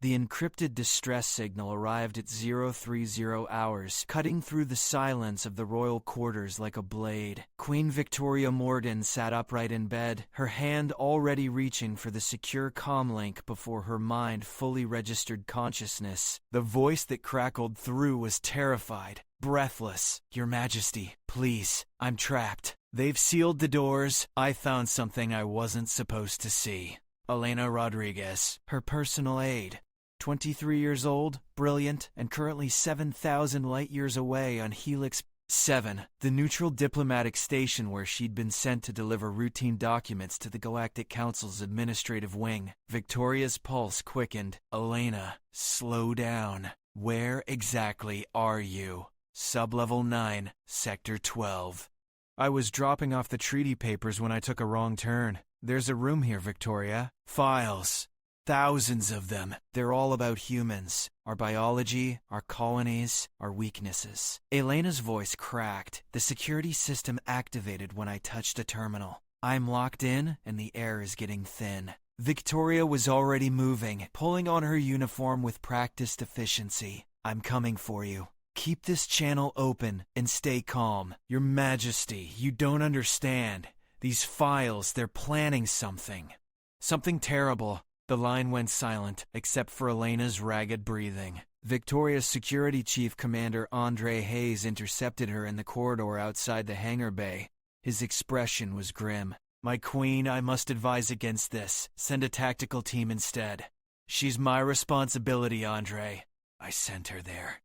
The encrypted distress signal arrived at 030 hours, cutting through the silence of the royal quarters like a blade. Queen Victoria Morgan sat upright in bed, her hand already reaching for the secure comlink before her mind fully registered consciousness. The voice that crackled through was terrified, breathless. "Your Majesty, please, I'm trapped. They've sealed the doors. I found something I wasn't supposed to see." Elena Rodriguez, her personal aide. 23 years old, brilliant, and currently 7,000 light-years away on Helix 7, the neutral diplomatic station where she'd been sent to deliver routine documents to the Galactic Council's administrative wing. Victoria's pulse quickened. "Elena, slow down. Where exactly are you?" "Sublevel 9, Sector 12. "I was dropping off the treaty papers when I took a wrong turn. There's a room here, Victoria. Files. Thousands of them. They're all about humans, our biology, our colonies, our weaknesses." Elena's voice cracked. "The security system activated when I touched a terminal. I'm locked in, and the air is getting thin." Victoria was already moving, pulling on her uniform with practiced efficiency. "I'm coming for you. Keep this channel open and stay calm. Your Majesty, you don't understand. These files, they're planning something. Something terrible." The line went silent, except for Elena's ragged breathing. Victoria's Security Chief Commander Andre Hayes intercepted her in the corridor outside the hangar bay. His expression was grim. "My queen, I must advise against this. Send a tactical team instead." "She's my responsibility, Andre. I sent her there."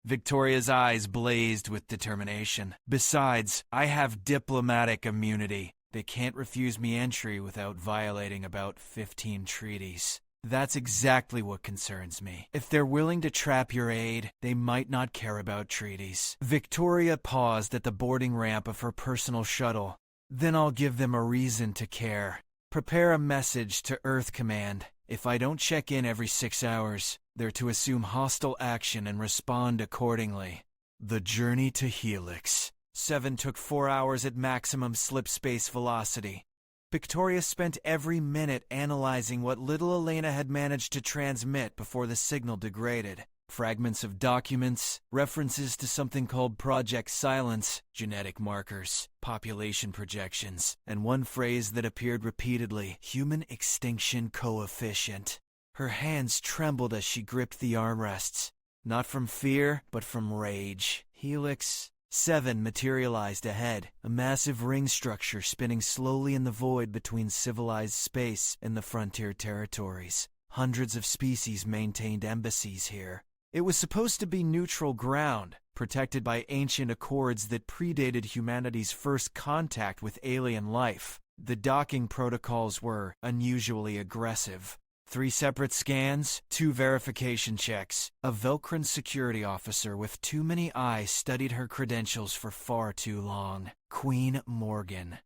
Victoria's eyes blazed with determination. "Besides, I have diplomatic immunity. They can't refuse me entry without violating about 15 treaties. That's exactly what concerns me. If they're willing to trap your aide, they might not care about treaties." Victoria paused at the boarding ramp of her personal shuttle. "Then I'll give them a reason to care. Prepare a message to Earth Command. If I don't check in every 6 hours, they're to assume hostile action and respond accordingly." The journey to Helix 7 took 4 hours at maximum slip space velocity. Victoria spent every minute analyzing what little Elena had managed to transmit before the signal degraded. Fragments of documents, references to something called Project Silence, genetic markers, population projections, and one phrase that appeared repeatedly: human extinction coefficient. Her hands trembled as she gripped the armrests, not from fear, but from rage. Helix 7 materialized ahead, a massive ring structure spinning slowly in the void between civilized space and the frontier territories. Hundreds of species maintained embassies here. It was supposed to be neutral ground, protected by ancient accords that predated humanity's first contact with alien life. The docking protocols were unusually aggressive. 3 separate scans, 2 verification checks. A Velcran security officer with too many eyes studied her credentials for far too long. Queen Morgan.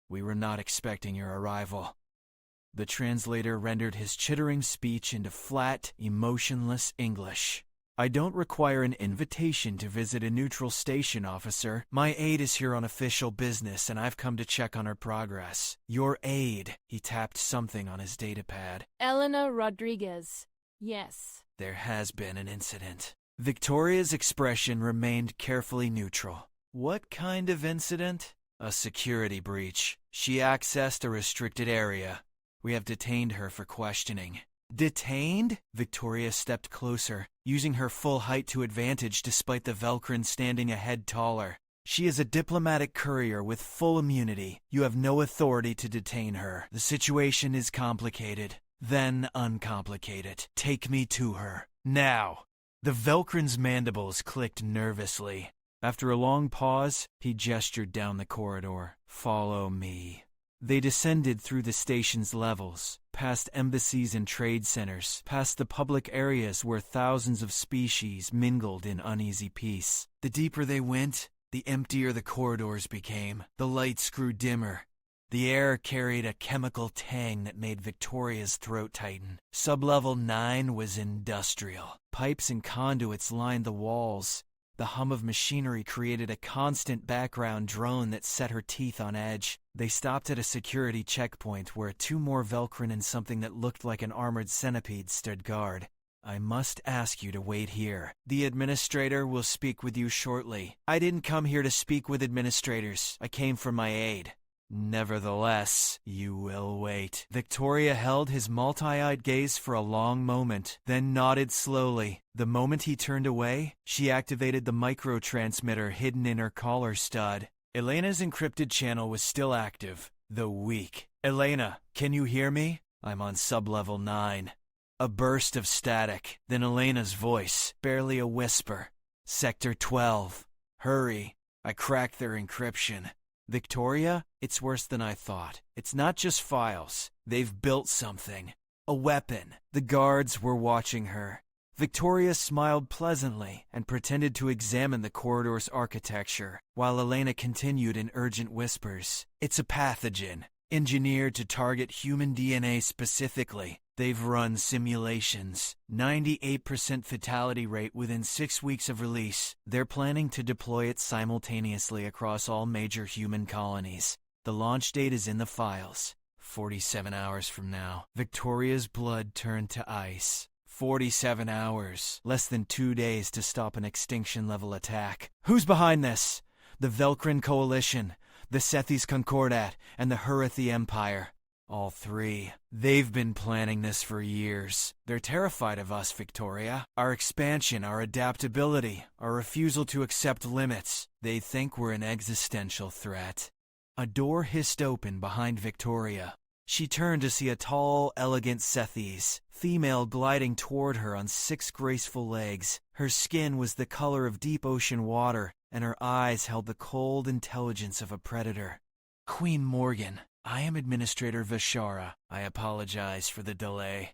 "We were not expecting your arrival." The translator rendered his chittering speech into flat, emotionless English. "I don't require an invitation to visit a neutral station, officer. My aide is here on official business, and I've come to check on her progress." "Your aide." He tapped something on his datapad. "Elena Rodriguez. Yes." "There has been an incident." Victoria's expression remained carefully neutral. "What kind of incident?" "A security breach. She accessed a restricted area. We have detained her for questioning." "Detained?" Victoria stepped closer, using her full height to advantage despite the Velcran standing a head taller. "She is a diplomatic courier with full immunity. You have no authority to detain her. The situation is complicated. Then uncomplicate it. Take me to her. Now." The Velcran's mandibles clicked nervously. After a long pause, he gestured down the corridor. "Follow me." They descended through the station's levels, past embassies and trade centers, past the public areas where thousands of species mingled in uneasy peace. The deeper they went, the emptier the corridors became. The lights grew dimmer. The air carried a chemical tang that made Victoria's throat tighten. Sublevel 9 was industrial. Pipes and conduits lined the walls. The hum of machinery created a constant background drone that set her teeth on edge. They stopped at a security checkpoint where 2 more Velcran and something that looked like an armored centipede stood guard. I must ask you to wait here. The administrator will speak with you shortly. I didn't come here to speak with administrators. I came for my aid. Nevertheless, you will wait. Victoria held his multi-eyed gaze for a long moment, then nodded slowly. The moment he turned away, she activated the microtransmitter hidden in her collar stud. Elena's encrypted channel was still active, though weak. Elena, can you hear me? I'm on sublevel 9. A burst of static, then Elena's voice, barely a whisper. Sector 12. Hurry. I cracked their encryption. Victoria, it's worse than I thought. It's not just files. They've built something. A weapon. The guards were watching her. Victoria smiled pleasantly and pretended to examine the corridor's architecture, while Elena continued in urgent whispers. It's a pathogen, engineered to target human DNA specifically. They've run simulations. 98% fatality rate within 6 weeks of release. They're planning to deploy it simultaneously across all major human colonies. The launch date is in the files. 47 hours from now. Victoria's blood turned to ice. 47 hours. Less than 2 days to stop an extinction-level attack. Who's behind this? The Velcrin Coalition, the Sethis Concordat, and the Hurathi Empire. All three. They've been planning this for years. They're terrified of us, Victoria. Our expansion, our adaptability, our refusal to accept limits. They think we're an existential threat. A door hissed open behind Victoria. She turned to see a tall, elegant Sethis, female gliding toward her on 6 graceful legs. Her skin was the color of deep ocean water, and her eyes held the cold intelligence of a predator. Queen Morgan. I am Administrator Vishara. I apologize for the delay.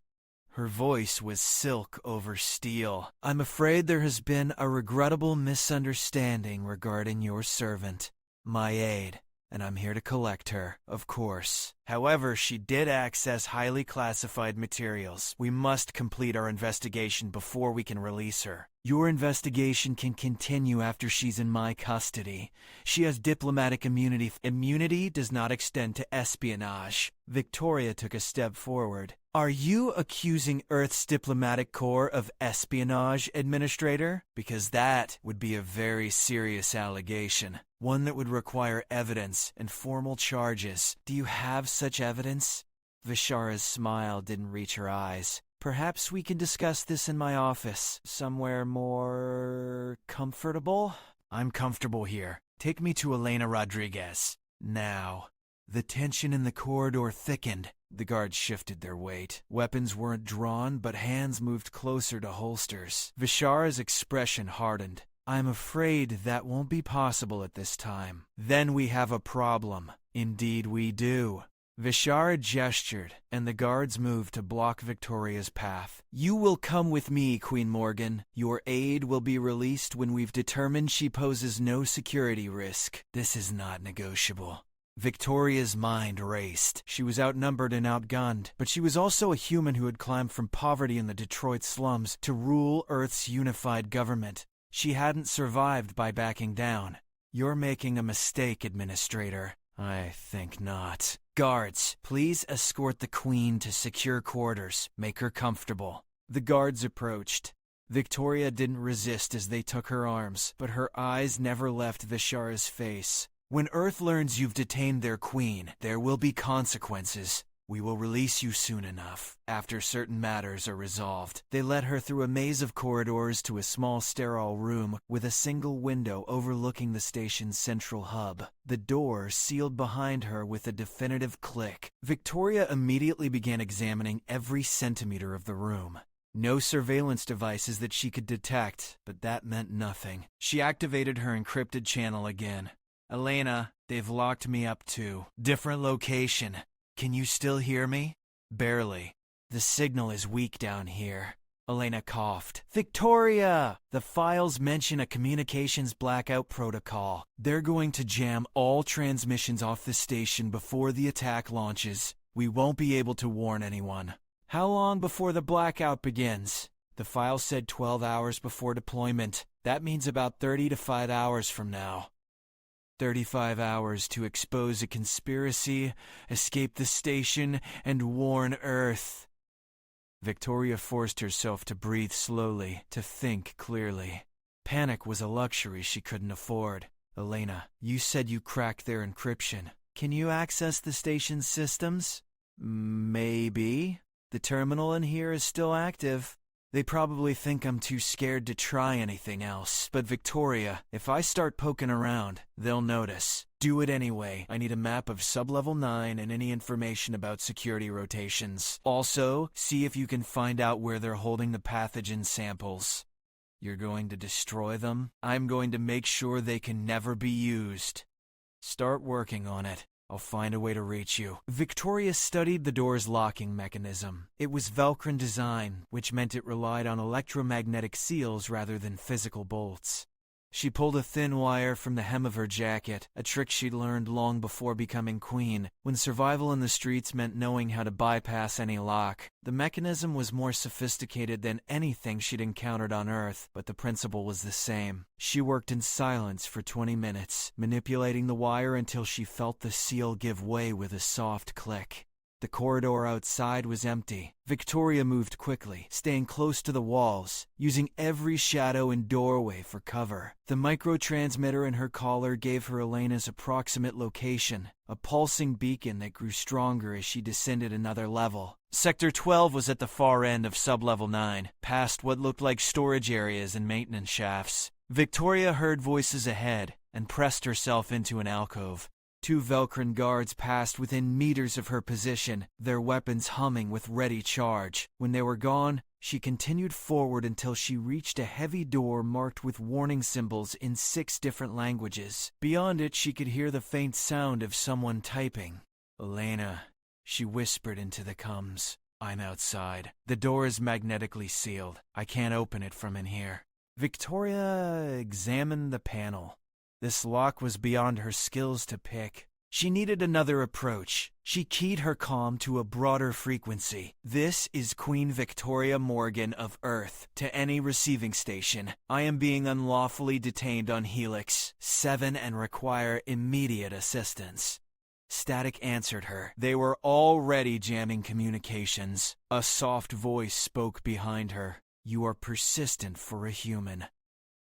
Her voice was silk over steel. I'm afraid there has been a regrettable misunderstanding regarding your servant, my aide, and I'm here to collect her, of course. However, she did access highly classified materials. We must complete our investigation before we can release her. Your investigation can continue after she's in my custody. She has diplomatic immunity. Immunity does not extend to espionage. Victoria took a step forward. Are you accusing Earth's diplomatic corps of espionage, Administrator? Because that would be a very serious allegation. One that would require evidence and formal charges. Do you have such evidence? Vishara's smile didn't reach her eyes. Perhaps we can discuss this in my office, somewhere more comfortable? I'm comfortable here. Take me to Elena Rodriguez. Now. The tension in the corridor thickened. The guards shifted their weight. Weapons weren't drawn, but hands moved closer to holsters. Vishara's expression hardened. I'm afraid that won't be possible at this time. Then we have a problem. Indeed we do. Vishara gestured, and the guards moved to block Victoria's path. You will come with me, Queen Morgan. Your aide will be released when we've determined she poses no security risk. This is not negotiable. Victoria's mind raced. She was outnumbered and outgunned, but she was also a human who had climbed from poverty in the Detroit slums to rule Earth's unified government. She hadn't survived by backing down. You're making a mistake, Administrator. I think not. Guards, please escort the Queen to secure quarters. Make her comfortable. The guards approached. Victoria didn't resist as they took her arms, but her eyes never left Vishara's face. When Earth learns you've detained their queen, there will be consequences. We will release you soon enough, after certain matters are resolved. They led her through a maze of corridors to a small sterile room with a single window overlooking the station's central hub. The door sealed behind her with a definitive click. Victoria immediately began examining every centimeter of the room. No surveillance devices that she could detect, but that meant nothing. She activated her encrypted channel again. Elena, they've locked me up too. Different location. Can you still hear me? Barely. The signal is weak down here. Elena coughed. Victoria! The files mention a communications blackout protocol. They're going to jam all transmissions off the station before the attack launches. We won't be able to warn anyone. How long before the blackout begins? The file said 12 hours before deployment. That means about 30 to 5 hours from now. 35 hours to expose a conspiracy, escape the station, and warn Earth. Victoria forced herself to breathe slowly, to think clearly. Panic was a luxury she couldn't afford. Elena, you said you cracked their encryption. Can you access the station's systems? Maybe. The terminal in here is still active. They probably think I'm too scared to try anything else. But Victoria, if I start poking around, they'll notice. Do it anyway. I need a map of Sublevel 9 and any information about security rotations. Also, see if you can find out where they're holding the pathogen samples. You're going to destroy them? I'm going to make sure they can never be used. Start working on it. I'll find a way to reach you. Victoria studied the door's locking mechanism. It was Velcro design, which meant it relied on electromagnetic seals rather than physical bolts. She pulled a thin wire from the hem of her jacket, a trick she'd learned long before becoming queen, when survival in the streets meant knowing how to bypass any lock. The mechanism was more sophisticated than anything she'd encountered on Earth, but the principle was the same. She worked in silence for 20 minutes, manipulating the wire until she felt the seal give way with a soft click. The corridor outside was empty. Victoria moved quickly, staying close to the walls, using every shadow and doorway for cover. The microtransmitter in her collar gave her Elena's approximate location, a pulsing beacon that grew stronger as she descended another level. Sector 12 was at the far end of Sublevel 9, past what looked like storage areas and maintenance shafts. Victoria heard voices ahead and pressed herself into an alcove. 2 Velcro guards passed within meters of her position, their weapons humming with ready charge. When they were gone, she continued forward until she reached a heavy door marked with warning symbols in 6 different languages. Beyond it, she could hear the faint sound of someone typing. Elena, she whispered into the comms. I'm outside. The door is magnetically sealed. I can't open it from in here. Victoria examined the panel. This lock was beyond her skills to pick. She needed another approach. She keyed her comm to a broader frequency. This is Queen Victoria Morgan of Earth. To any receiving station, I am being unlawfully detained on Helix 7 and require immediate assistance. Static answered her. They were already jamming communications. A soft voice spoke behind her. You are persistent for a human.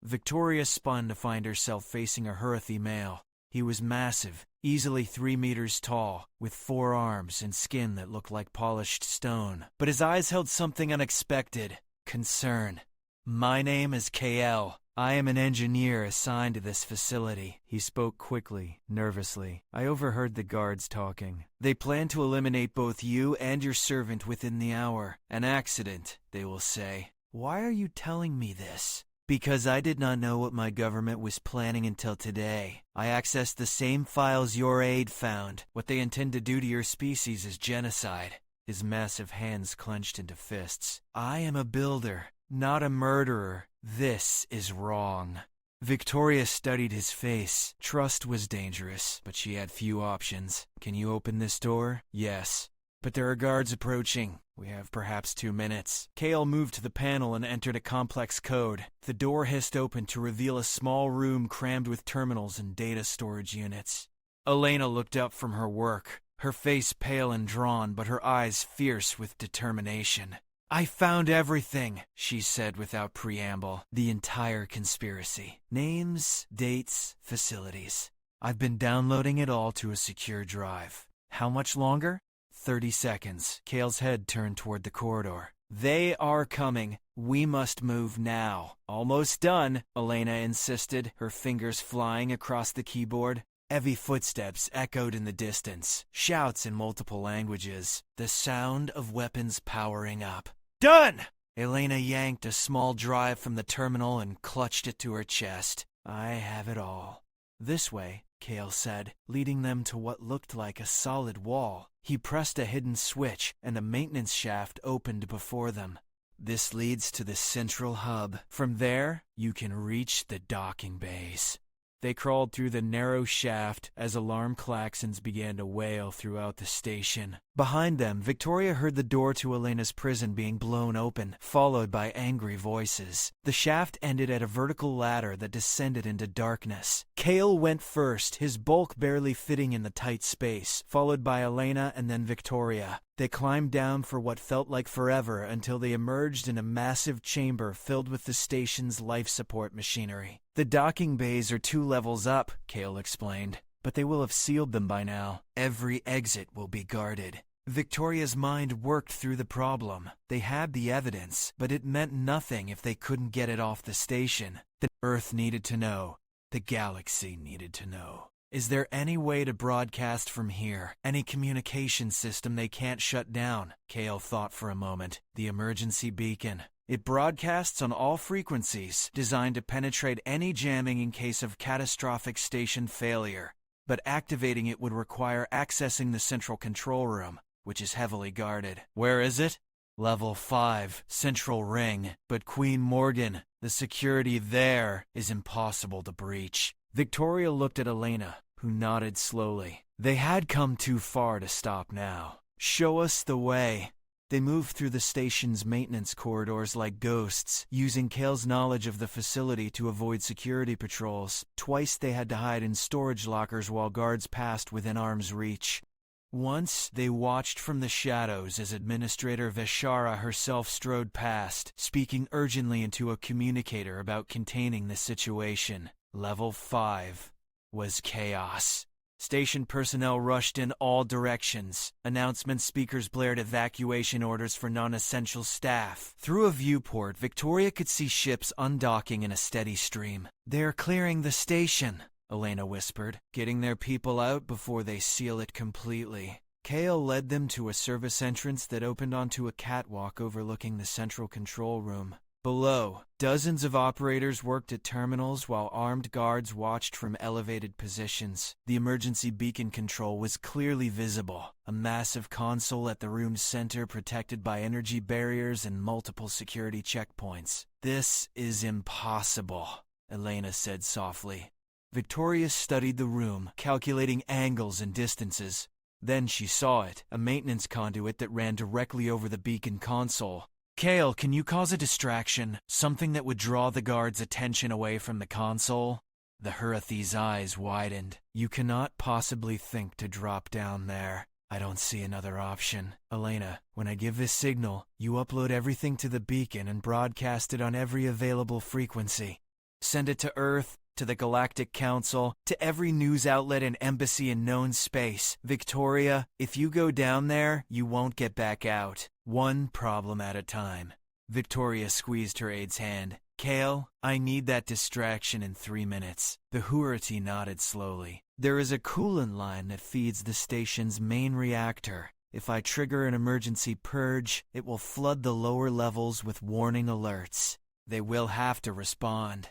Victoria spun to find herself facing a Hurathi male. He was massive, easily 3 meters tall, with 4 arms and skin that looked like polished stone. But his eyes held something unexpected. Concern. My name is KL. I am an engineer assigned to this facility. He spoke quickly, nervously. I overheard the guards talking. They plan to eliminate both you and your servant within the hour. An accident, they will say. Why are you telling me this? Because I did not know what my government was planning until today. I accessed the same files your aide found. What they intend to do to your species is genocide. His massive hands clenched into fists. I am a builder, not a murderer. This is wrong. Victoria studied his face. Trust was dangerous, but she had few options. Can you open this door? Yes. But there are guards approaching. We have perhaps 2 minutes. Kale moved to the panel and entered a complex code. The door hissed open to reveal a small room crammed with terminals and data storage units. Elena looked up from her work, her face pale and drawn, but her eyes fierce with determination. I found everything, she said without preamble. The entire conspiracy. Names, dates, facilities. I've been downloading it all to a secure drive. How much longer? 30 seconds. Kale's head turned toward the corridor. They are coming. We must move now. Almost done, Elena insisted, her fingers flying across the keyboard. Heavy footsteps echoed in the distance, shouts in multiple languages, the sound of weapons powering up. Done! Elena yanked a small drive from the terminal and clutched it to her chest. I have it all. This way, Kale said, leading them to what looked like a solid wall. He pressed a hidden switch, and a maintenance shaft opened before them. This leads to the central hub. From there, you can reach the docking bays. They crawled through the narrow shaft as alarm klaxons began to wail throughout the station. Behind them, Victoria heard the door to Elena's prison being blown open, followed by angry voices. The shaft ended at a vertical ladder that descended into darkness. Kale went first, his bulk barely fitting in the tight space, followed by Elena and then Victoria. They climbed down for what felt like forever until they emerged in a massive chamber filled with the station's life support machinery. The docking bays are 2 levels up, Kale explained, but they will have sealed them by now. Every exit will be guarded. Victoria's mind worked through the problem. They had the evidence, but it meant nothing if they couldn't get it off the station. The Earth needed to know. The galaxy needed to know. Is there any way to broadcast from here? Any communication system they can't shut down? Kale thought for a moment. The emergency beacon. It broadcasts on all frequencies, designed to penetrate any jamming in case of catastrophic station failure. But activating it would require accessing the central control room, which is heavily guarded. Where is it? Level 5, Central Ring. But Queen Morgan, the security there is impossible to breach. Victoria looked at Elena, who nodded slowly. They had come too far to stop now. Show us the way. They moved through the station's maintenance corridors like ghosts, using Kale's knowledge of the facility to avoid security patrols. Twice they had to hide in storage lockers while guards passed within arm's reach. Once, they watched from the shadows as Administrator Vishara herself strode past, speaking urgently into a communicator about containing the situation. Level 5 was chaos. Station personnel rushed in all directions. Announcement speakers blared evacuation orders for non-essential staff. Through a viewport, Victoria could see ships undocking in a steady stream. "They're clearing the station," Elena whispered, "getting their people out before they seal it completely." Kale led them to a service entrance that opened onto a catwalk overlooking the central control room. Below, dozens of operators worked at terminals while armed guards watched from elevated positions. The emergency beacon control was clearly visible, a massive console at the room's center protected by energy barriers and multiple security checkpoints. "This is impossible," Elena said softly. Victoria studied the room, calculating angles and distances. Then she saw it, a maintenance conduit that ran directly over the beacon console. "Kale, can you cause a distraction? Something that would draw the guards' attention away from the console?" The Hurathi's eyes widened. "You cannot possibly think to drop down there. I don't see another option. Elena, when I give this signal, you upload everything to the beacon and broadcast it on every available frequency. Send it to Earth, to the Galactic Council, to every news outlet and embassy in known space. Victoria, if you go down there, you won't get back out. One problem at a time." Victoria squeezed her aide's hand. "Kale, I need that distraction in 3 minutes." The Hurati nodded slowly. "There is a coolant line that feeds the station's main reactor. If I trigger an emergency purge, it will flood the lower levels with warning alerts. They will have to respond."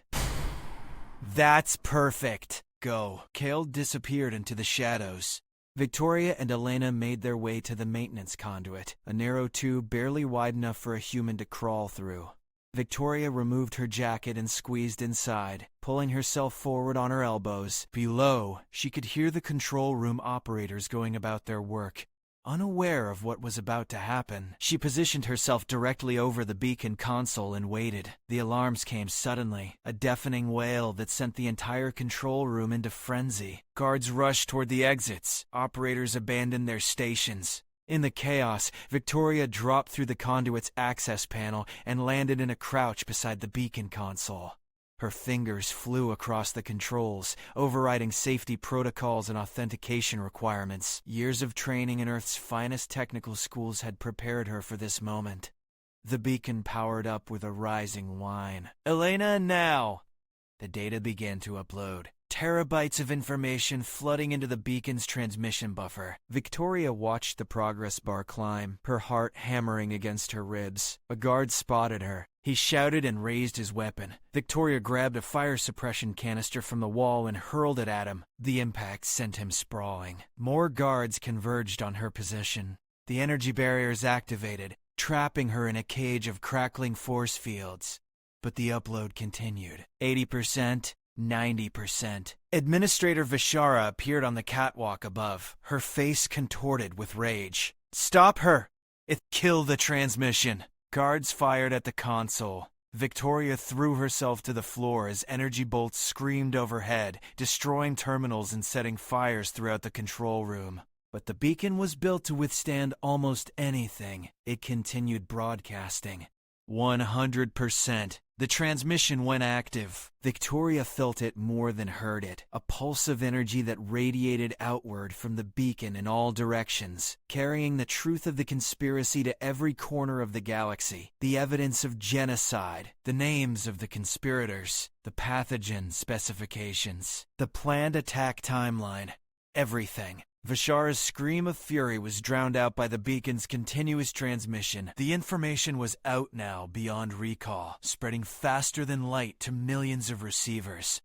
"That's perfect. Go." Kale disappeared into the shadows. Victoria and Elena made their way to the maintenance conduit, a narrow tube barely wide enough for a human to crawl through. Victoria removed her jacket and squeezed inside, pulling herself forward on her elbows. Below, she could hear the control room operators going about their work. Unaware of what was about to happen, she positioned herself directly over the beacon console and waited. The alarms came suddenly, a deafening wail that sent the entire control room into frenzy. Guards rushed toward the exits. Operators abandoned their stations. In the chaos, Victoria dropped through the conduit's access panel and landed in a crouch beside the beacon console. Her fingers flew across the controls, overriding safety protocols and authentication requirements. Years of training in Earth's finest technical schools had prepared her for this moment. The beacon powered up with a rising whine. "Elena, now!" The data began to upload. Terabytes of information flooding into the beacon's transmission buffer. Victoria watched the progress bar climb, her heart hammering against her ribs. A guard spotted her. He shouted and raised his weapon. Victoria grabbed a fire suppression canister from the wall and hurled it at him. The impact sent him sprawling. More guards converged on her position. The energy barriers activated, trapping her in a cage of crackling force fields. But the upload continued. 80%. 90%. Administrator Vishara appeared on the catwalk above, her face contorted with rage. Stop her! Kill the transmission! Guards fired at the console. Victoria threw herself to the floor as energy bolts screamed overhead, destroying terminals and setting fires throughout the control room. But the beacon was built to withstand almost anything. It continued broadcasting. 100%. The transmission went active. Victoria felt it more than heard it, a pulse of energy that radiated outward from the beacon in all directions, carrying the truth of the conspiracy to every corner of the galaxy, the evidence of genocide, the names of the conspirators, the pathogen specifications, the planned attack timeline, everything. Vishara's scream of fury was drowned out by the beacon's continuous transmission. The information was out now beyond recall, spreading faster than light to millions of receivers.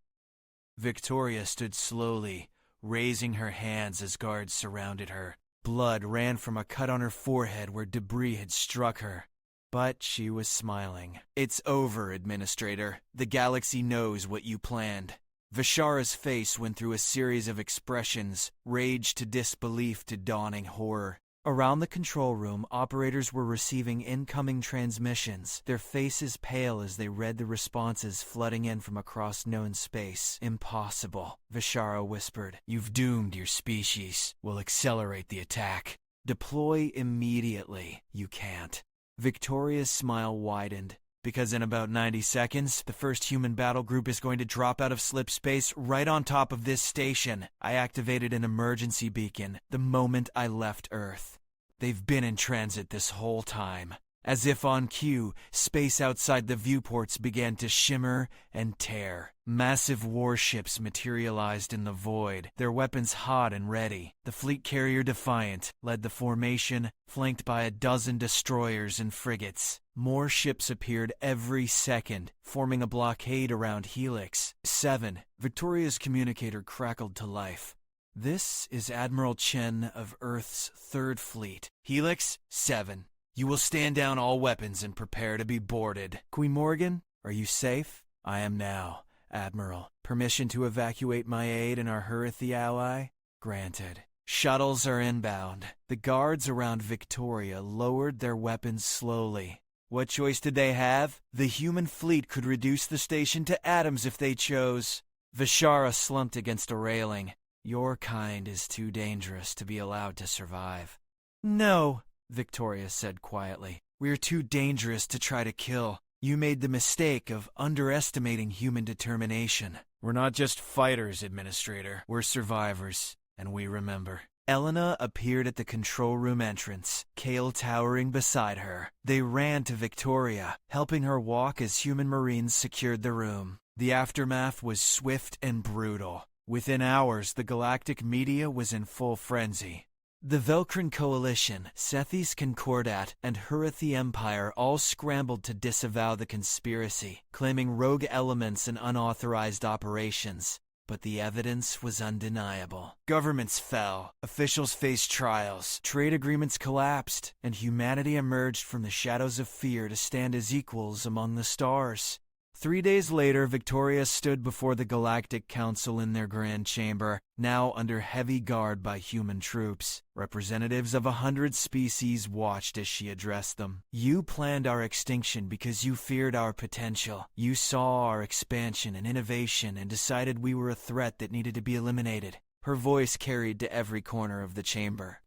Victoria stood slowly, raising her hands as guards surrounded her. Blood ran from a cut on her forehead where debris had struck her. But she was smiling. It's over, Administrator. The galaxy knows what you planned. Vishara's face went through a series of expressions, rage to disbelief to dawning horror. Around the control room, operators were receiving incoming transmissions, their faces pale as they read the responses flooding in from across known space. Impossible, Vishara whispered. You've doomed your species. We'll accelerate the attack. Deploy immediately. You can't. Victoria's smile widened. Because in about 90 seconds, the first human battle group is going to drop out of slip space right on top of this station. I activated an emergency beacon the moment I left Earth. They've been in transit this whole time. As if on cue, space outside the viewports began to shimmer and tear. Massive warships materialized in the void, their weapons hot and ready. The fleet carrier Defiant led the formation, flanked by a dozen destroyers and frigates. More ships appeared every second, forming a blockade around Helix 7. Victoria's communicator crackled to life. This is Admiral Chen of Earth's 3rd Fleet. Helix 7. You will stand down all weapons and prepare to be boarded. Queen Morgan, are you safe? I am now, Admiral. Permission to evacuate my aide and our Hurathi ally? Granted. Shuttles are inbound. The guards around Victoria lowered their weapons slowly. What choice did they have? The human fleet could reduce the station to atoms if they chose. Vishara slumped against a railing. Your kind is too dangerous to be allowed to survive. No, Victoria said quietly. We're too dangerous to try to kill. You made the mistake of underestimating human determination. We're not just fighters, Administrator. We're survivors, and we remember. Elena appeared at the control room entrance, Kale towering beside her. They ran to Victoria, helping her walk as human marines secured the room. The aftermath was swift and brutal. Within hours, the galactic media was in full frenzy. The Velcrin Coalition, Sethis Concordat, and Hurathi Empire all scrambled to disavow the conspiracy, claiming rogue elements and unauthorized operations. But the evidence was undeniable. Governments fell, officials faced trials, trade agreements collapsed, and humanity emerged from the shadows of fear to stand as equals among the stars. 3 days later, Victoria stood before the Galactic Council in their grand chamber, now under heavy guard by human troops. Representatives of 100 species watched as she addressed them. You planned our extinction because you feared our potential. You saw our expansion and innovation and decided we were a threat that needed to be eliminated. Her voice carried to every corner of the chamber.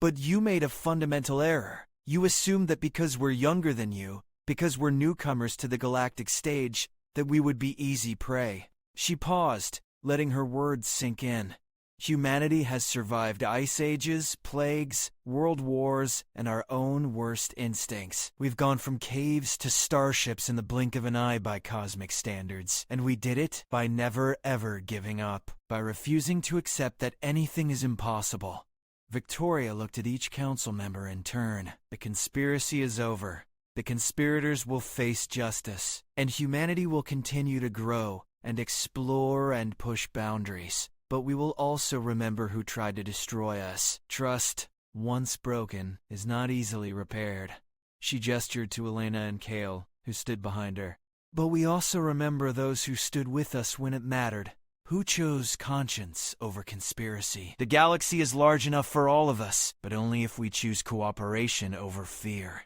But you made a fundamental error. You assumed that because we're younger than you, because we're newcomers to the galactic stage, that we would be easy prey. She paused, letting her words sink in. Humanity has survived ice ages, plagues, world wars, and our own worst instincts. We've gone from caves to starships in the blink of an eye by cosmic standards, and we did it by never ever giving up, by refusing to accept that anything is impossible. Victoria looked at each council member in turn. The conspiracy is over. The conspirators will face justice, and humanity will continue to grow and explore and push boundaries. But we will also remember who tried to destroy us. Trust, once broken, is not easily repaired. She gestured to Elena and Kale, who stood behind her. But we also remember those who stood with us when it mattered, Who chose conscience over conspiracy? The galaxy is large enough for all of us, but only if we choose cooperation over fear.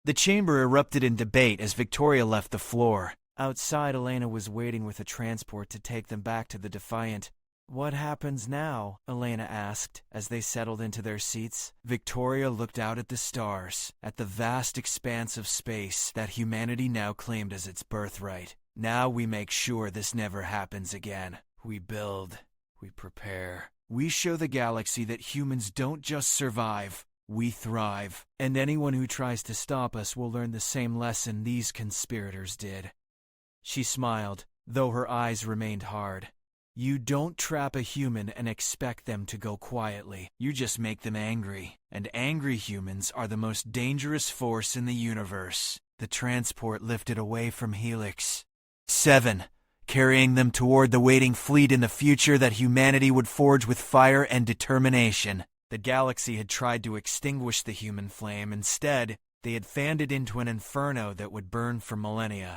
The chamber erupted in debate as Victoria left the floor. Outside, Elena was waiting with a transport to take them back to the Defiant. What happens now? Elena asked as they settled into their seats. Victoria looked out at the stars, at the vast expanse of space that humanity now claimed as its birthright. Now we make sure this never happens again. We build, we prepare. We show the galaxy that humans don't just survive, we thrive. And anyone who tries to stop us will learn the same lesson these conspirators did. She smiled, though her eyes remained hard. You don't trap a human and expect them to go quietly. You just make them angry. And angry humans are the most dangerous force in the universe. The transport lifted away from Helix 7, carrying them toward the waiting fleet in the future that humanity would forge with fire and determination. The galaxy had tried to extinguish the human flame. Instead, they had fanned it into an inferno that would burn for millennia.